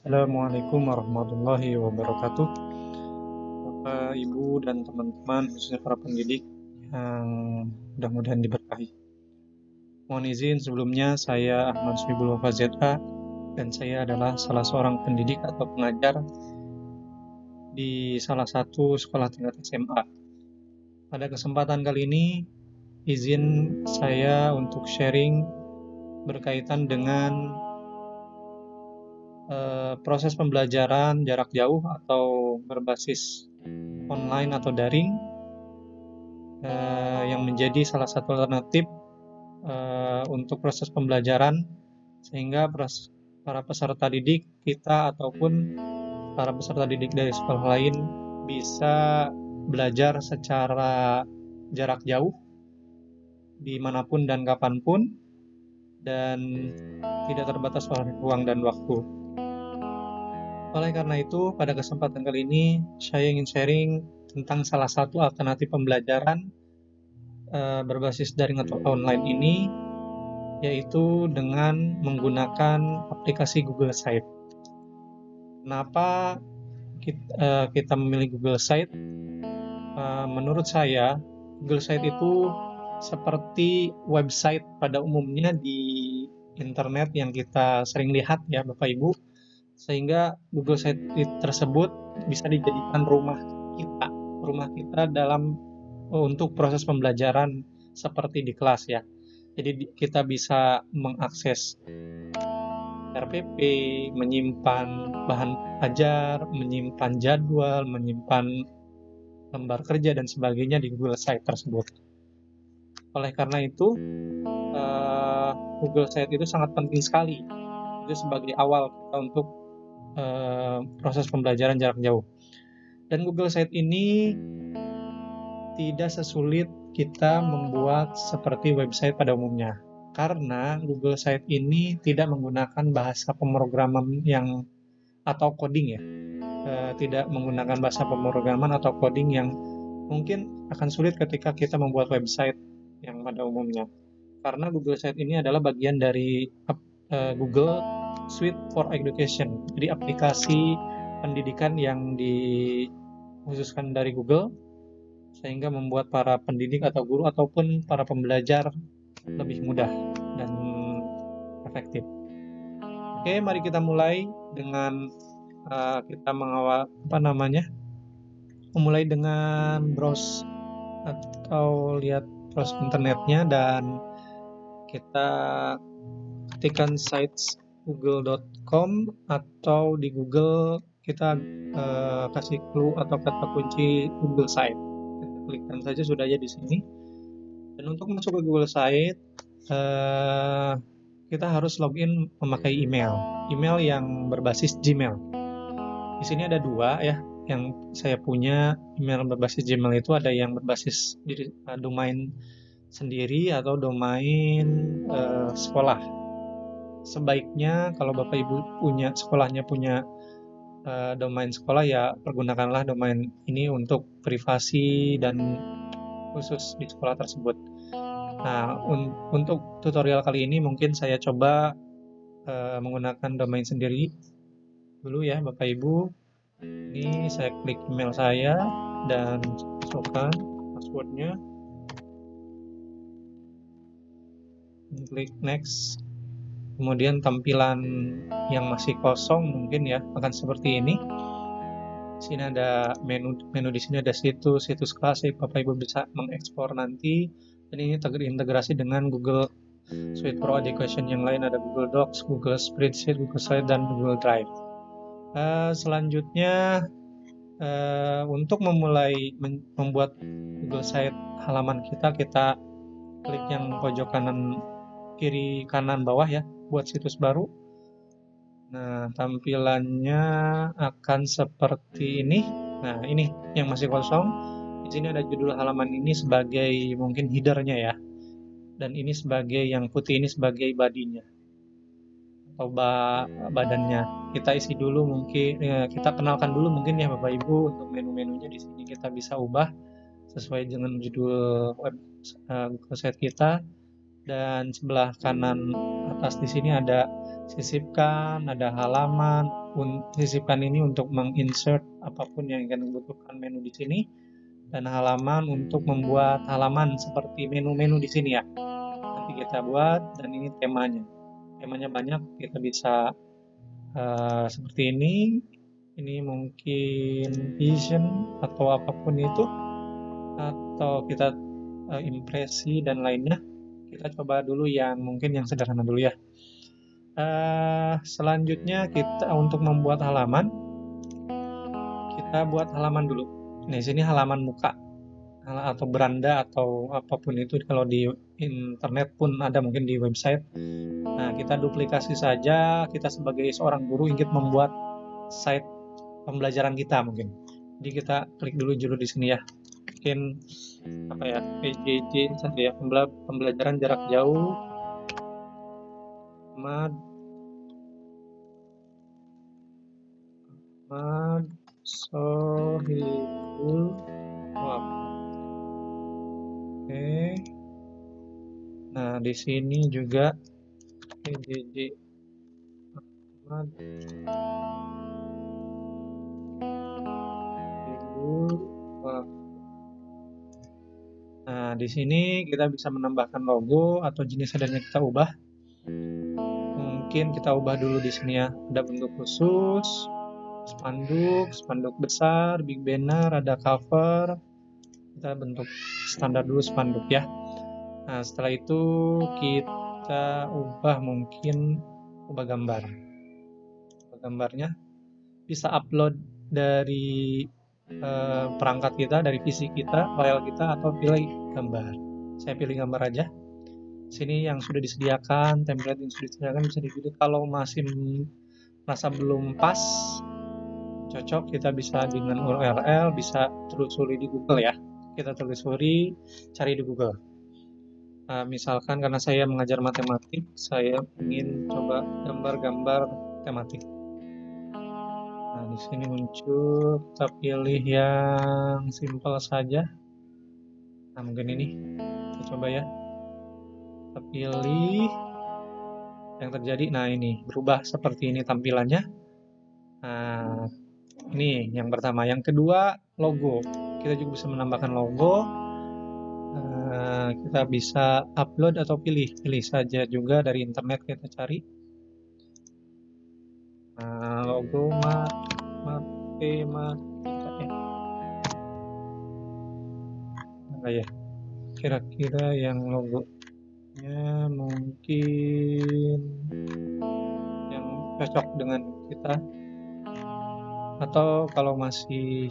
Assalamualaikum warahmatullahi wabarakatuh. Bapak, Ibu, dan teman-teman, khususnya para pendidik yang mudah-mudahan diberkahi. Mohon izin sebelumnya, saya Ahmad Swibul Wafa ZA, dan saya adalah salah seorang pendidik atau pengajar di salah satu sekolah tingkat SMA. Pada kesempatan kali ini, izin saya untuk sharing berkaitan dengan proses pembelajaran jarak jauh atau berbasis online atau daring yang menjadi salah satu alternatif untuk proses pembelajaran, sehingga para peserta didik kita ataupun para peserta didik dari sekolah lain bisa belajar secara jarak jauh dimanapun dan kapanpun, dan tidak terbatas oleh ruang dan waktu. Oleh karena itu, pada kesempatan kali ini saya ingin sharing tentang salah satu alternatif pembelajaran berbasis daring atau online ini, yaitu dengan menggunakan aplikasi Google Sites. Kenapa kita memilih Google Sites? Menurut saya, Google Sites itu seperti website pada umumnya di internet yang kita sering lihat ya Bapak Ibu, sehingga Google Sites tersebut bisa dijadikan rumah kita untuk proses pembelajaran seperti di kelas ya. Jadi kita bisa mengakses RPP, menyimpan bahan ajar, menyimpan jadwal, menyimpan lembar kerja dan sebagainya di Google Site tersebut. Oleh karena itu, Google Site itu sangat penting sekali. Itu sebagai awal kita untuk proses pembelajaran jarak jauh. Dan Google Site ini tidak sesulit kita membuat seperti website pada umumnya. Karena Google Site ini tidak menggunakan bahasa pemrograman atau coding ya. Tidak menggunakan bahasa pemrograman atau coding yang mungkin akan sulit ketika kita membuat website yang pada umumnya. Karena Google Site ini adalah bagian dari Google Suite for Education. Jadi aplikasi pendidikan yang dikhususkan dari Google, sehingga membuat para pendidik atau guru ataupun para pembelajar lebih mudah dan efektif. Oke, mari kita mulai dengan kita memulai dengan browse atau lihat browse internetnya, dan kita ketikkan sites google.com atau di Google kita kasih clue atau kata kunci Google Site. Kita klikkan saja sudah aja di sini. Dan untuk masuk ke Google Site, kita harus login memakai email yang berbasis Gmail. Di sini ada dua ya, yang saya punya email berbasis Gmail itu ada yang berbasis domain sendiri atau domain sekolah. Sebaiknya kalau Bapak Ibu sekolahnya punya domain sekolah, ya pergunakanlah domain ini untuk privasi dan khusus di sekolah tersebut. Nah, untuk tutorial kali ini mungkin saya coba menggunakan domain sendiri dulu ya Bapak Ibu. Ini saya klik email saya dan masukkan passwordnya, klik next. Kemudian tampilan yang masih kosong mungkin ya akan seperti ini. Di sini ada menu di sini ada situs klasik, Bapak Ibu bisa mengekspor nanti. Dan ini terintegrasi dengan Google Suite for Education yang lain, ada Google Docs, Google Spreadsheet, Google Slide, dan Google Drive. Selanjutnya, untuk memulai membuat Google Site halaman kita klik yang pojok kiri kanan bawah ya, buat situs baru. Nah, tampilannya akan seperti ini. Nah, ini yang masih kosong. Di sini ada judul halaman ini sebagai mungkin header-nya ya. Dan ini sebagai yang putih ini sebagai body-nya atau badannya. Kita isi dulu mungkin, kita kenalkan dulu mungkin ya Bapak Ibu. Untuk menu-menunya di sini kita bisa ubah sesuai dengan judul website kita. Dan sebelah kanan atas di sini ada sisipkan, ada halaman. Sisipkan ini untuk menginsert apapun yang ingin dibutuhkan menu di sini, dan halaman untuk membuat halaman seperti menu-menu di sini ya. Nanti kita buat, dan ini temanya. Temanya banyak, kita bisa seperti ini. Ini mungkin vision atau apapun itu, atau kita impresi dan lainnya. Kita coba dulu yang mungkin yang sederhana dulu ya. Selanjutnya kita untuk membuat halaman, kita buat halaman dulu. Nah, sini halaman muka atau beranda atau apapun itu, kalau di internet pun ada, mungkin di website. Nah, kita duplikasi saja. Kita sebagai seorang guru ingin membuat site pembelajaran kita mungkin. Jadi kita klik dulu di sini ya. Mungkin apa ya, PJJ saja ya, pembelajaran jarak jauh. Sohibul Waf. Oke. Nah, di sini juga PJJ Ahmad Sohibul Waf. Nah, di sini kita bisa menambahkan logo atau jenis adanya kita ubah. Mungkin kita ubah dulu di sini ya. Ada bentuk khusus, spanduk besar, big banner, ada cover. Kita bentuk standar dulu spanduk ya. Nah, setelah itu kita ubah gambar. Gambarnya bisa upload dari perangkat kita, dari PC kita, file kita, atau pilih gambar. Saya pilih gambar aja. Sini yang sudah disediakan, template yang sudah disediakan bisa dipilih. Kalau masih merasa belum pas, cocok, kita bisa dengan URL, bisa telusuri di Google ya. Kita telusuri, cari di Google. Misalkan karena saya mengajar matematik, saya ingin coba gambar-gambar tematik. Nah, di sini muncul, kita pilih yang simple saja. Nah, mungkin ini, kita coba ya. Kita pilih yang terjadi. Nah, ini berubah seperti ini tampilannya. Nah, ini yang pertama. Yang kedua, logo. Kita juga bisa menambahkan logo. Kita bisa upload atau pilih saja juga dari internet, kita cari. Logo matematika ya. Apa ya? Kira-kira yang logonya mungkin yang cocok dengan kita. Atau kalau masih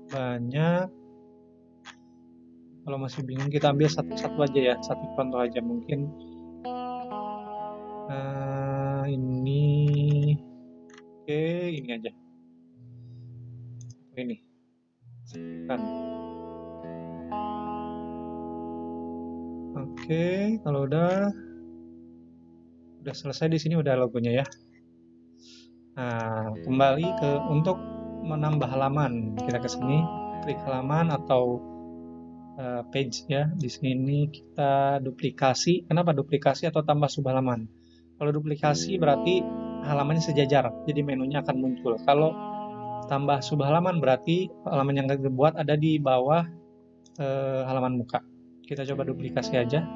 banyak, kalau masih bingung, kita ambil satu-satu aja ya, satu contoh aja mungkin. Ini oke, ini aja. Ini kan. Oke, kalau udah selesai, di sini udah logonya ya. Nah, kembali untuk menambah halaman, kita ke sini, klik halaman atau page ya. Di sini kita duplikasi. Kenapa duplikasi atau tambah subhalaman? Kalau duplikasi berarti halamannya sejajar, jadi menunya akan muncul. Kalau tambah subhalaman berarti halaman yang kita buat ada di bawah halaman muka. Kita coba duplikasi aja,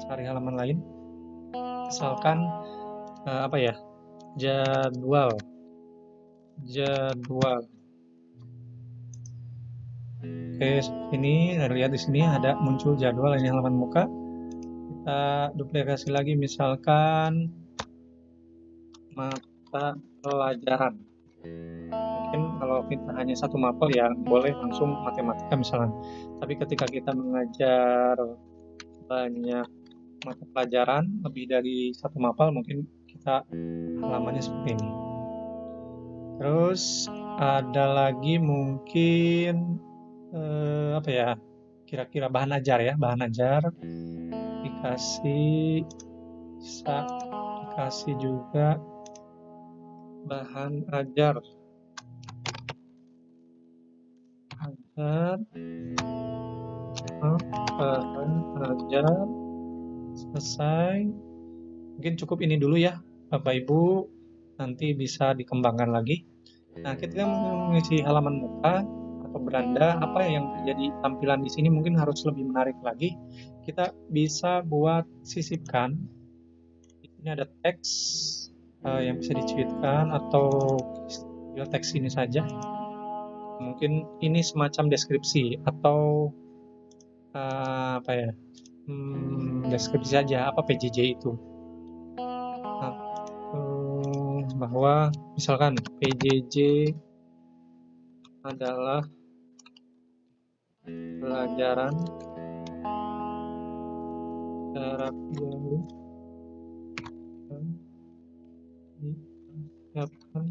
cari halaman lain. Misalkan apa ya? Jadwal. Oke, ini lihat di sini ada muncul jadwal, ini halaman muka. Kita duplikasi lagi, misalkan mata pelajaran. Mungkin kalau kita hanya satu mapel ya boleh langsung matematika misalnya. Tapi ketika kita mengajar banyak mata pelajaran, lebih dari satu mapel, mungkin kita halamannya seperti ini. Terus ada lagi mungkin apa ya, kira-kira bahan ajar ya, bahan ajar dikasih, bisa dikasih juga bahan ajar bahan ajar selesai. Mungkin cukup ini dulu ya. Bapak Ibu nanti bisa dikembangkan lagi. Nah, kita mengisi halaman muka atau beranda, apa yang menjadi tampilan di sini mungkin harus lebih menarik lagi. Kita bisa buat sisipkan. Di sini ada teks yang bisa dicuitkan atau teks ini saja. Mungkin ini semacam deskripsi atau apa ya? Deskripsi saja apa PJJ itu. Bahwa misalkan PJJ adalah pelajaran jarak jauh yang disiapkan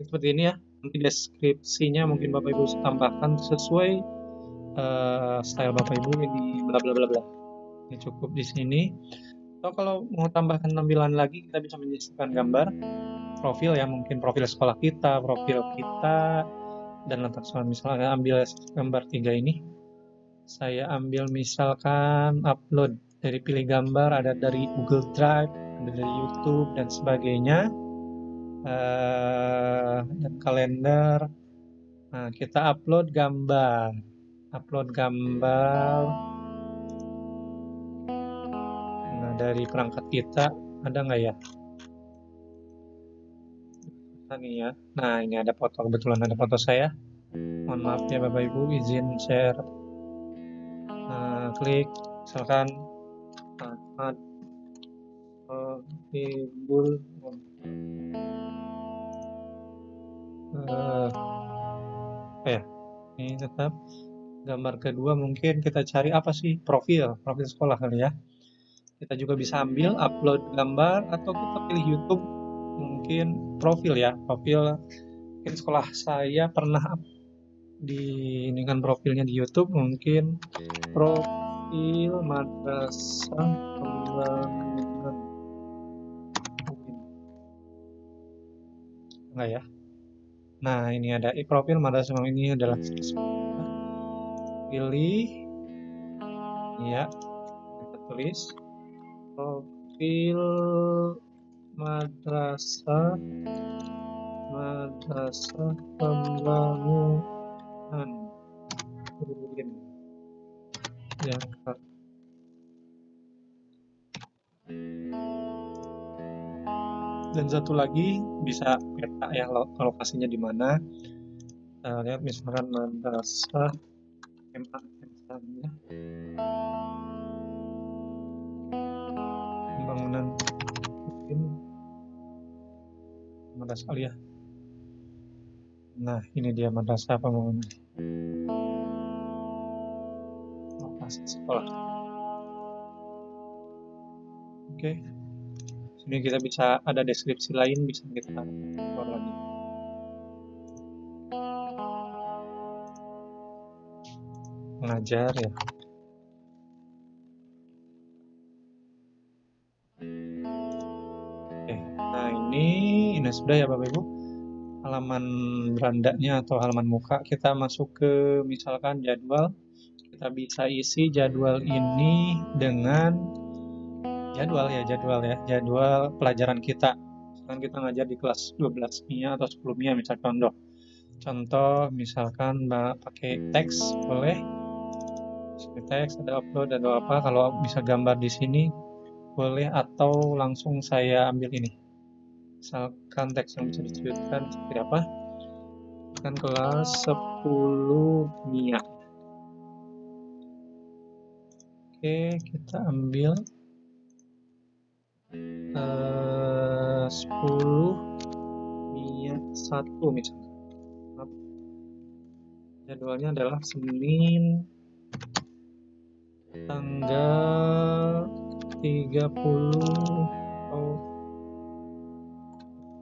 seperti ini ya. Nanti deskripsinya mungkin Bapak Ibu tambahkan sesuai style Bapak Ibu, ini bla bla bla bla. Ini cukup di sini. Atau kalau mau tambahkan tampilan lagi, kita bisa menyisipkan gambar profil ya, mungkin profil sekolah kita, profil kita, dan letak soal. Misalnya ambil gambar 3 ini, saya ambil misalkan upload dari pilih gambar, ada dari Google Drive, ada dari YouTube dan sebagainya, dan kalender. Nah, kita upload gambar. Nah, dari perangkat kita ada nggak ya? Nih ya. Nah, ini ada foto, kebetulan ada foto saya. Mohon maaf ya Bapak Ibu, izin share. Klik misalkan Ahmad Sohibul ya. Ini tetap gambar kedua, mungkin kita cari apa sih, profil sekolah kali ya. Kita juga bisa ambil upload gambar atau kita pilih YouTube, mungkin profil ya, mungkin sekolah saya pernah ini kan profilnya di YouTube, mungkin profil Madrasah Pembangunan enggak ya. Nah, ini ada profil Madrasah, ini adalah pilih ya, kita tulis profil Madrasah Pembangunan Jakarta. Dan satu lagi bisa peta ya, lokasinya di mana. Lihat misalkan Madrasah misalnya pembangunan mungkin Madrasah ya. Nah, ini dia Madrasah Pembangunan lokasi sekolah. Oke. Sini kita bisa ada deskripsi lain, bisa kita keluar lagi. Mengajar ya. Oke. Nah, ini sudah ya Bapak Ibu. Halaman berandanya atau halaman muka, kita masuk ke misalkan jadwal. Kita bisa isi jadwal ini dengan jadwal pelajaran kita. Misalkan kita ngajar di kelas 12 MIA atau 10 MIA misalkan contoh misalkan pakai teks, boleh teks, ada upload, ada apa. Kalau bisa gambar di sini boleh, atau langsung saya ambil ini, misalkan teks yang bisa diceritakan seperti apa, kan kelas 10 MIA. Oke, kita ambil 10 MIA 1 misalkan. Jadwalnya adalah Senin tanggal 30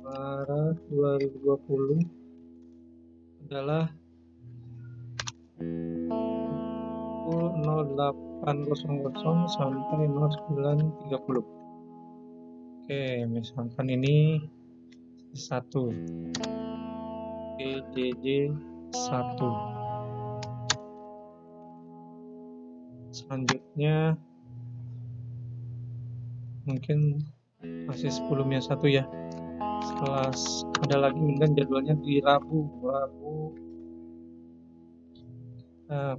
Maret 2020 adalah 08.00 sampai 09.30. Oke, misalkan ini 1. PJJ 1. Selanjutnya mungkin masih sebelumnya 1 ya. Setelah ada lagi mungkin jadwalnya di Rabu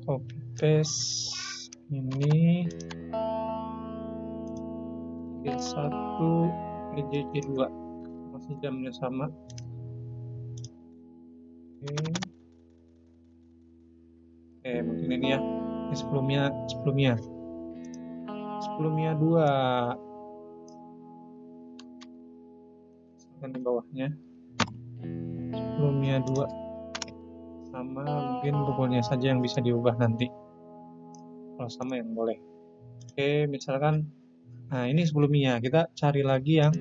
copy paste ini P1 PJJ 2 masih jamnya sama. Oke, mungkin ini ya. Ini sebelumnya 2 di bawahnya sebelumnya 2 sama, mungkin logonya saja yang bisa diubah nanti. Kalau sama yang boleh. Oke, misalkan nah ini sebelumnya, kita cari lagi yang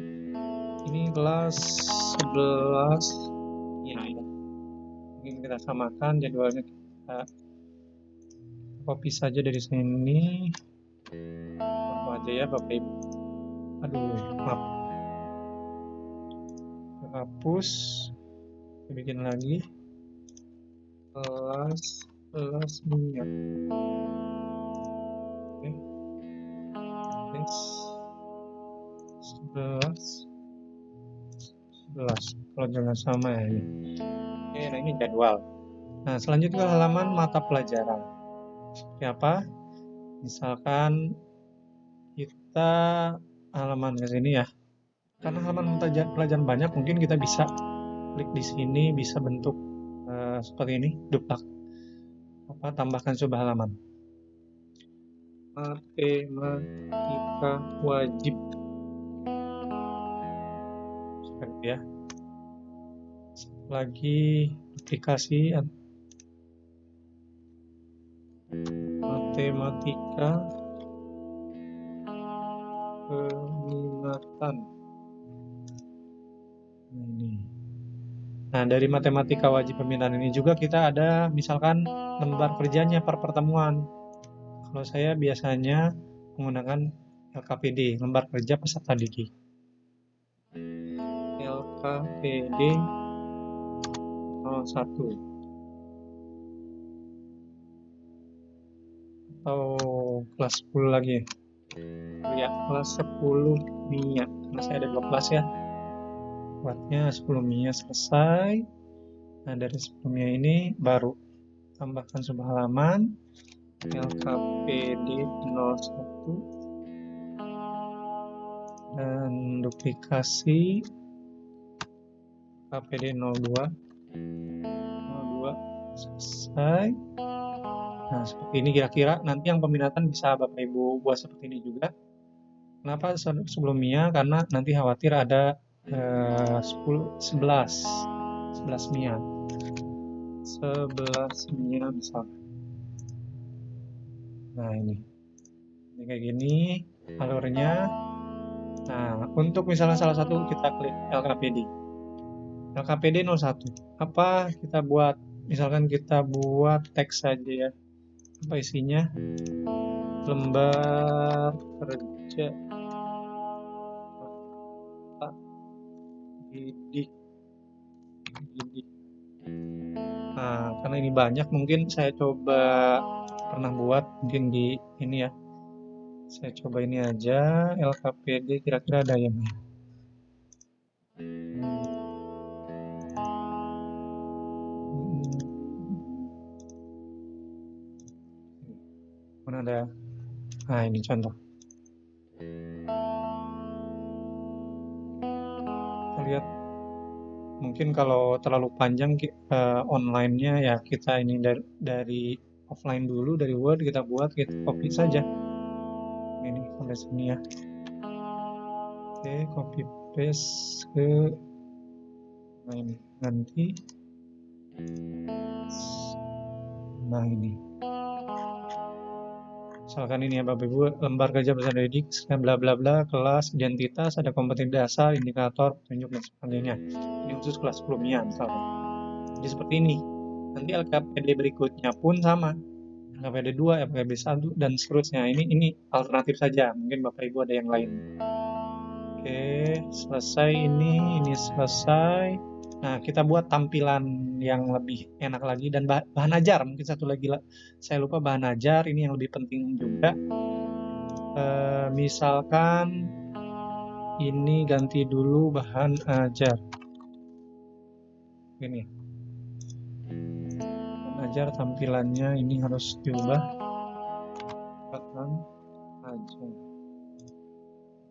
ini kelas 11 ya. Mungkin kita samakan jadwalnya, kita copy saja dari sini. Apa aja ya Bapak Ibu. Aduh, maaf. Hapus, kita bikin lagi kelas minyak. Oke, 11 kalau jangan sama ya ini. Oke, nah ini jadwal. Nah, selanjutnya halaman mata pelajaran. Seperti apa? Misalkan kita halaman ke sini ya. Karena halaman mata pelajaran banyak, mungkin kita bisa klik di sini, bisa bentuk seperti ini, duplak. Tambahkan sebuah halaman. Matematika wajib. Seperti ya. Lagi aplikasi matematika peminatan. Nah, dari matematika wajib peminatan ini juga kita ada misalkan lembar kerjanya per pertemuan. Kalau saya biasanya menggunakan LKPD, lembar kerja peserta didik. LKPD 01 atau kelas 10 lagi ya, kelas 10 MIA, karena saya ada 2 kelas ya, buatnya 10 MIA selesai. Nah, dari 10 MIA ini baru tambahkan sebuah halaman LKPD 01 dan duplikasi LKPD 02 selesai. Nah, seperti ini kira-kira nanti yang peminatan bisa Bapak Ibu buat seperti ini juga. Kenapa sebelumnya? Karena nanti khawatir ada 11 MIA. 11 MIA misalnya. Nah, ini kayak gini alurnya. Nah, untuk misalnya salah satu kita klik LKPD 01. Apa kita buat? Misalkan kita buat teks saja ya. Apa isinya? Lembar kerja didik. Nah, karena ini banyak, mungkin saya coba pernah buat mungkin di ini ya. Saya coba ini aja LKPD, kira-kira ada yang mana ada. Nah, ini contoh. Kita lihat, mungkin kalau terlalu panjang online-nya ya kita ini dari offline dulu, dari Word kita buat, kita copy saja. Ini sampai sini ya. Oke, copy paste ke ini nanti. Nah, ini. Misalkan ini ya Bapak Ibu, lembar kerja peserta didik, bla bla bla, kelas, identitas, ada kompetensi dasar, indikator, petunjuk dan sebagainya. Ini khusus kelas 10 MIA misalnya. Jadi seperti ini. Nanti LKPD berikutnya pun sama. LKPD 2, LKPD 1 dan seterusnya. Ini alternatif saja. Mungkin Bapak Ibu ada yang lain. Oke, selesai ini selesai. Nah, kita buat tampilan yang lebih enak lagi, dan bahan ajar mungkin satu lagi saya lupa, bahan ajar ini yang lebih penting juga. Misalkan ini ganti dulu bahan ajar ini, bahan ajar tampilannya ini harus diubah bahan ajar,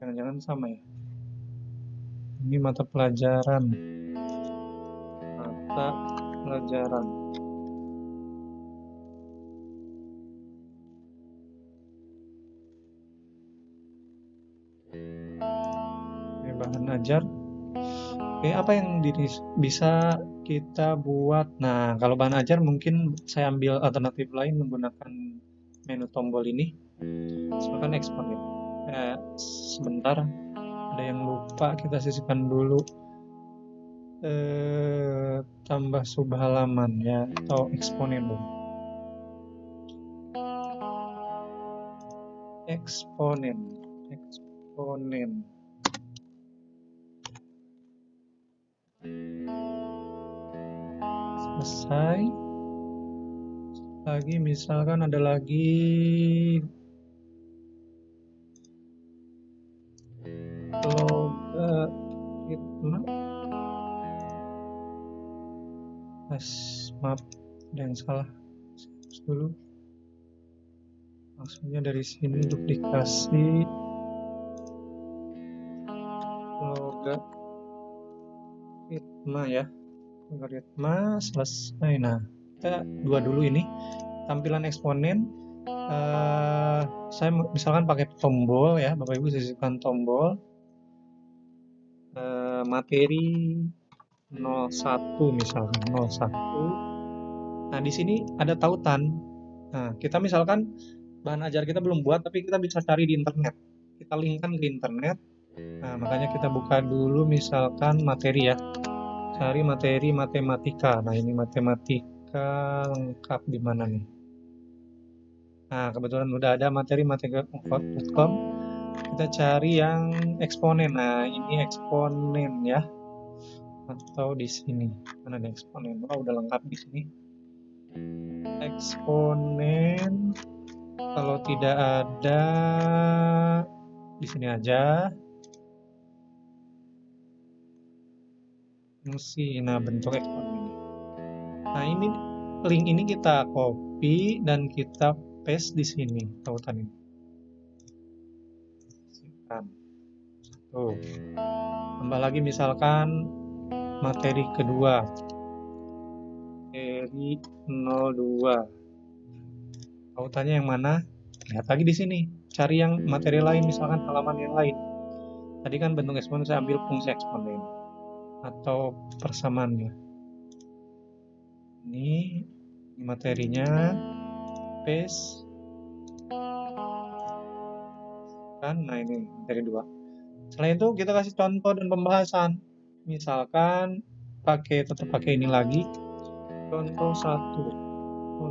jangan-jangan sama ya, ini mata pelajaran ini bahan ajar. Oke, apa yang bisa kita buat? Nah, kalau bahan ajar mungkin saya ambil alternatif lain menggunakan menu tombol ini. Misalkan eksponen. Sebentar, ada yang lupa, kita sisipkan dulu. Tambah subhalaman ya, atau eksponen dulu. Eksponen. Selesai. Lagi misalkan ada lagi logaritma. Maaf, ada yang salah. Terus dulu. Maksudnya dari sini duplikasi logaritma ya. Logaritma selesai. Nah, kita dua dulu ini. Tampilan eksponen, saya misalkan pakai tombol ya, Bapak Ibu sisipkan tombol. Materi 01 misalkan 01. Nah, di sini ada tautan. Nah, kita misalkan bahan ajar kita belum buat, tapi kita bisa cari di internet. Kita linkkan ke internet. Nah, makanya kita buka dulu misalkan materi ya. Cari materi matematika. Nah, ini matematika lengkap di mana nih? Nah, kebetulan udah ada materi matematika.com. Kita cari yang eksponen. Nah, ini eksponen ya. Atau di sini. Mana ada eksponen? Oh, udah lengkap di sini. Eksponen. Kalau tidak ada, di sini aja. Fungsi. Nah, bentuk eksponen ini. Nah, ini link ini kita copy dan kita paste di sini tautan ini. Tuh. Tambah lagi misalkan materi kedua. Materi 02. Tautannya yang mana? Lihat lagi di sini. Cari yang materi lain, misalkan halaman yang lain. Tadi kan bentuk eksponen saya ambil fungsi eksponen atau persamaannya. Ini materinya, paste. Kan, nah ini materi 2. Selain itu kita kasih contoh dan pembahasan. Misalkan tetap pakai ini lagi. Contoh 01.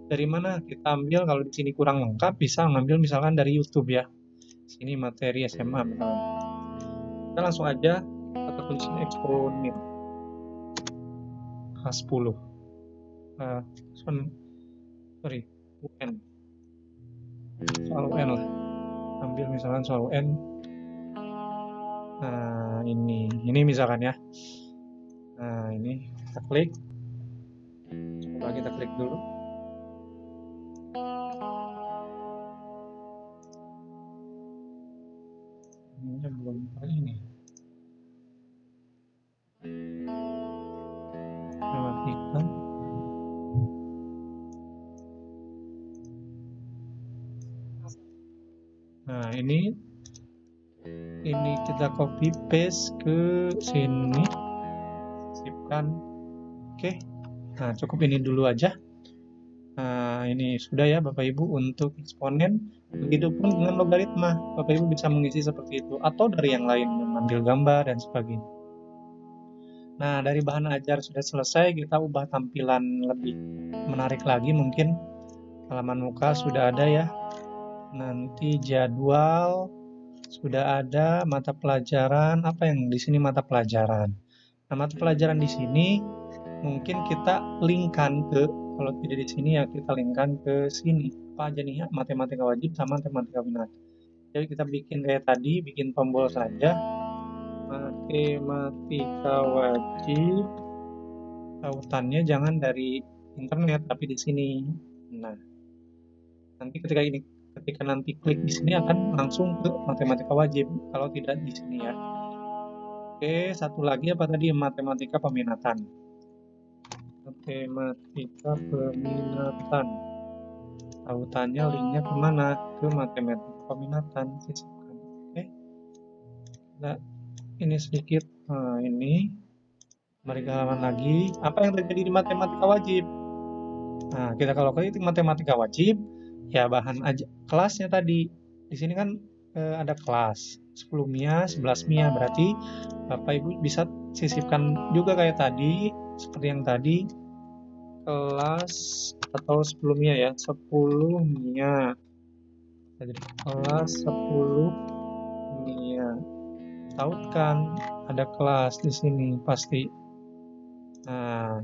Dari mana kita ambil? Kalau di sini kurang lengkap, bisa ngambil misalkan dari YouTube ya. Sini materi SMA misalkan. Kita langsung aja kita tulisin eksponen kelas 10. UN. Soal UN lah. Ambil misalkan soal UN. Nah, ini misalkan ya. Nah, ini kita klik. Coba kita klik dulu. Ini belum kali ini. Matikan. Nah, ini kita copy paste ke sini. Sisipkan. Oke. Nah, cukup ini dulu aja. Nah, ini sudah ya Bapak Ibu untuk eksponen. Begitupun dengan logaritma. Bapak Ibu bisa mengisi seperti itu atau dari yang lain, mengambil gambar dan sebagainya. Nah, dari bahan ajar sudah selesai, kita ubah tampilan lebih menarik lagi mungkin. Halaman muka sudah ada ya. Nanti jadwal sudah ada mata pelajaran apa yang di sini mata pelajaran. Nah, mata pelajaran di sini mungkin kita linkkan ke, kalau tidak di sini ya kita linkkan ke sini. Apa aja nih ya, matematika wajib sama matematika minat. Jadi kita bikin kayak tadi, bikin tombol saja. Matematika wajib, tautannya jangan dari internet tapi di sini. Nah, nanti ketika nanti klik di sini akan langsung ke matematika wajib, kalau tidak di sini ya. Oke, satu lagi apa tadi, matematika peminatan. Matematika peminatan. Tautannya linknya kemana? Ke matematika peminatan. Sisipkan. Oke. Nah, ini sedikit. Nah, ini. Mari ke halaman lagi. Apa yang terjadi di matematika wajib? Nah, kita kalau klik matematika wajib, ya bahan aja kelasnya tadi. Di sini kan ada kelas 10 MIA, 11 MIA, berarti Bapak Ibu bisa sisipkan juga kayak tadi, seperti yang tadi, kelas atau 10 MIA ya, 10 MIA. Jadi kelas 10 MIA. Tautkan ada kelas di sini pasti. Nah,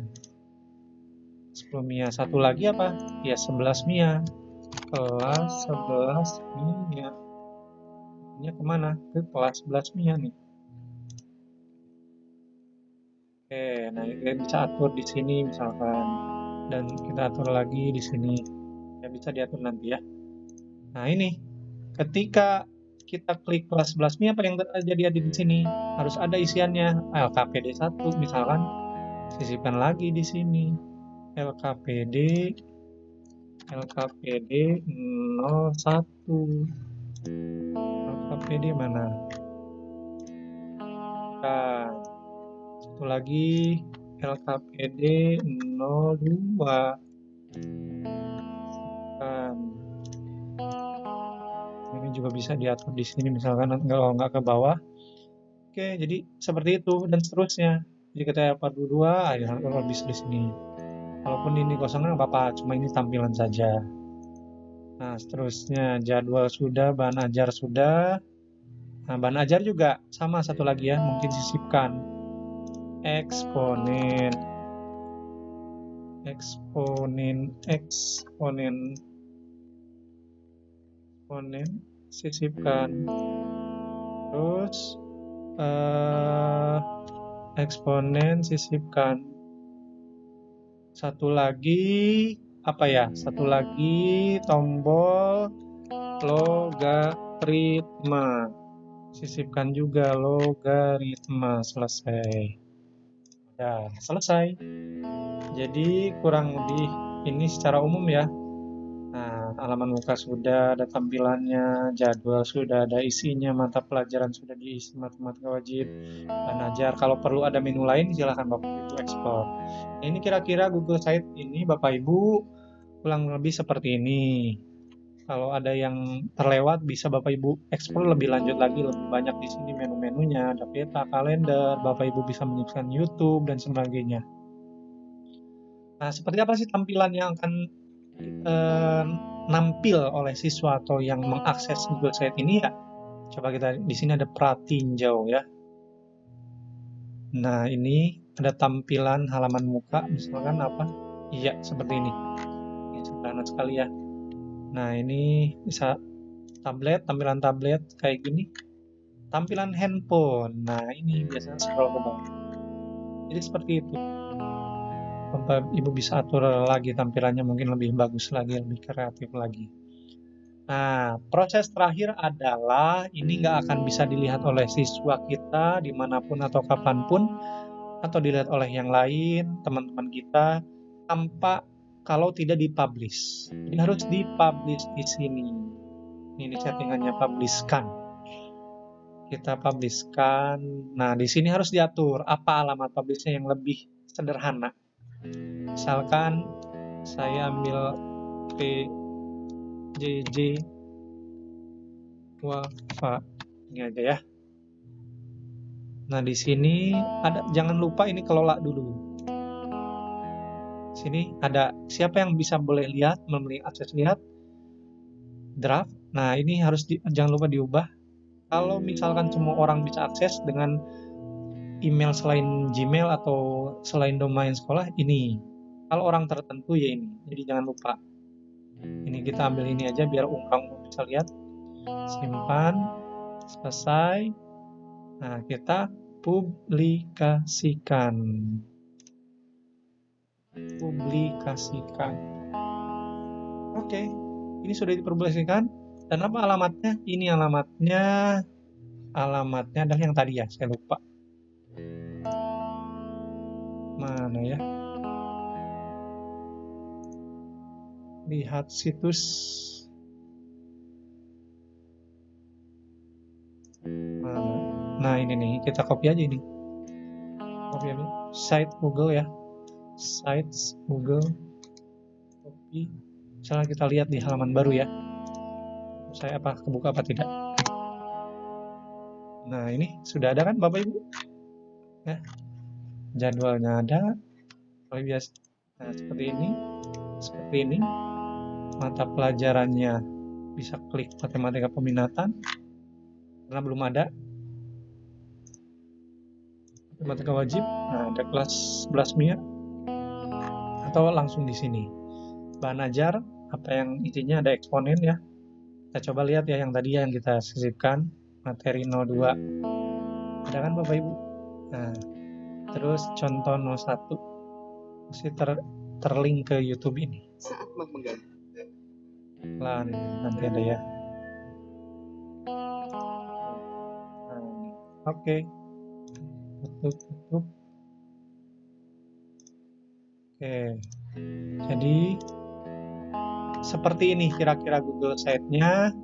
10 MIA. Satu lagi apa? Ya 11 MIA. Kelas 11 MIA. Ini kemana? Ke kelas 11 MIA nih. Oke, nah kita bisa atur di sini misalkan. Dan kita atur lagi di sini. Ya bisa diatur nanti ya. Nah ini, ketika kita klik kelas 11 MIA, apa yang terjadi di sini? Harus ada isiannya. LKPD 1 misalkan. Sisipkan lagi di sini. LKPD 01. LKPD mana? Nah, satu lagi LKPD 02. Ini juga bisa diatur di sini misalkan kalau nggak ke bawah. Oke, jadi seperti itu dan seterusnya. Jadi kita dapat 2, ya kalau bisa di sini. Walaupun ini kosongnya nggak apa-apa, cuma ini tampilan saja. Nah, seterusnya jadwal sudah, bahan ajar sudah. Nah, bahan ajar juga sama, satu lagi ya, mungkin sisipkan. Eksponen, sisipkan. Terus eksponen sisipkan. Satu lagi apa ya? Satu lagi tombol logaritma. Sisipkan juga logaritma. Selesai. Ya, selesai. Jadi kurang lebih ini secara umum ya. Nah, halaman muka sudah ada tampilannya, jadwal sudah ada isinya, mata pelajaran sudah diisi, matematika wajib, bahan ajar. Kalau perlu ada menu lain, silahkan Bapak Ibu explore. Ini kira-kira Google Site ini Bapak Ibu kurang lebih seperti ini. Kalau ada yang terlewat, bisa Bapak Ibu explore lebih lanjut lagi, lebih banyak di sini menu-menunya, ada peta, kalender, Bapak Ibu bisa menyaksikan YouTube dan sebagainya. Nah, seperti apa sih tampilan yang akan nampil oleh siswa atau yang mengakses Google Site ini ya? Coba kita di sini ada pratinjau ya. Nah, ini ada tampilan halaman muka, misalkan apa? Iya, seperti ini. Ini sederhana sekali ya. Nah, ini bisa tablet, tampilan tablet kayak gini. Tampilan handphone. Nah, ini biasanya scroll ke bawah. Jadi seperti itu. Bapak Ibu bisa atur lagi tampilannya mungkin lebih bagus lagi, lebih kreatif lagi. Nah, proses terakhir adalah ini nggak akan bisa dilihat oleh siswa kita dimanapun atau kapanpun, atau dilihat oleh yang lain, teman-teman kita, tanpa kalau tidak dipublish. Jadi harus dipublish di sini. Ini settingannya publishkan. Kita publishkan. Nah, di sini harus diatur apa alamat publishnya yang lebih sederhana. Misalkan saya ambil PJJ Wafa, ini aja ya. Nah, di sini ada, jangan lupa ini kelola dulu. Sini ada siapa yang bisa boleh lihat, memiliki akses lihat draft. Nah, ini harus jangan lupa diubah. Kalau misalkan semua orang bisa akses dengan email selain Gmail atau selain domain sekolah ini. Kalau orang tertentu ya ini. Jadi jangan lupa. Ini kita ambil ini aja biar kamu bisa lihat. Simpan, selesai. Nah, kita publikasikan. Oke, ini sudah dipublikasikan. Dan apa alamatnya? Ini alamatnya adalah yang tadi ya, saya lupa. Mana ya? Lihat situs. Mana? Nah, ini nih, kita copy aja ini. Copy aja. Site Google ya. Sites Google. Copy. Misalnya kita lihat di halaman baru ya. Saya kebuka apa tidak? Nah, ini sudah ada kan Bapak Ibu? Ya. Jadwalnya ada. Biasa. Nah, seperti ini. Mata pelajarannya bisa klik matematika peminatan karena belum ada. Matematika wajib. Nah, ada kelas 11 MIA atau langsung di sini. Bahan ajar, apa yang intinya ada eksponen ya. Kita coba lihat ya yang tadi yang kita sisipkan, materi 02. Ada kan Bapak Ibu? Nah, terus contoh 01. Masih terlink ke YouTube ini. Saat mengganti. Nanti ada ya. Oke. Tutup. Oke. Jadi seperti ini kira-kira Google Site-nya.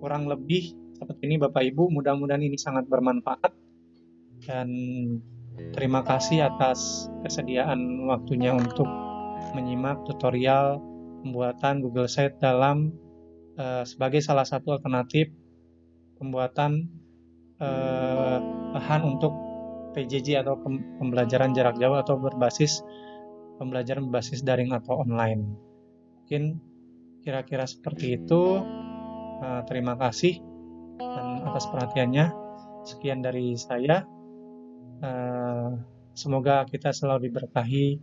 Kurang lebih seperti ini Bapak Ibu. Mudah-mudahan ini sangat bermanfaat. Dan terima kasih atas kesediaan waktunya untuk menyimak tutorial pembuatan Google Site dalam sebagai salah satu alternatif pembuatan bahan untuk PJJ atau pembelajaran jarak jauh atau pembelajaran berbasis daring atau online. Mungkin kira-kira seperti itu. Terima kasih atas perhatiannya. Sekian dari saya. Semoga kita selalu diberkahi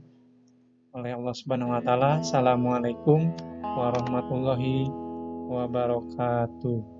oleh Allah Subhanahu wa taala. Assalamualaikum warahmatullahi wabarakatuh.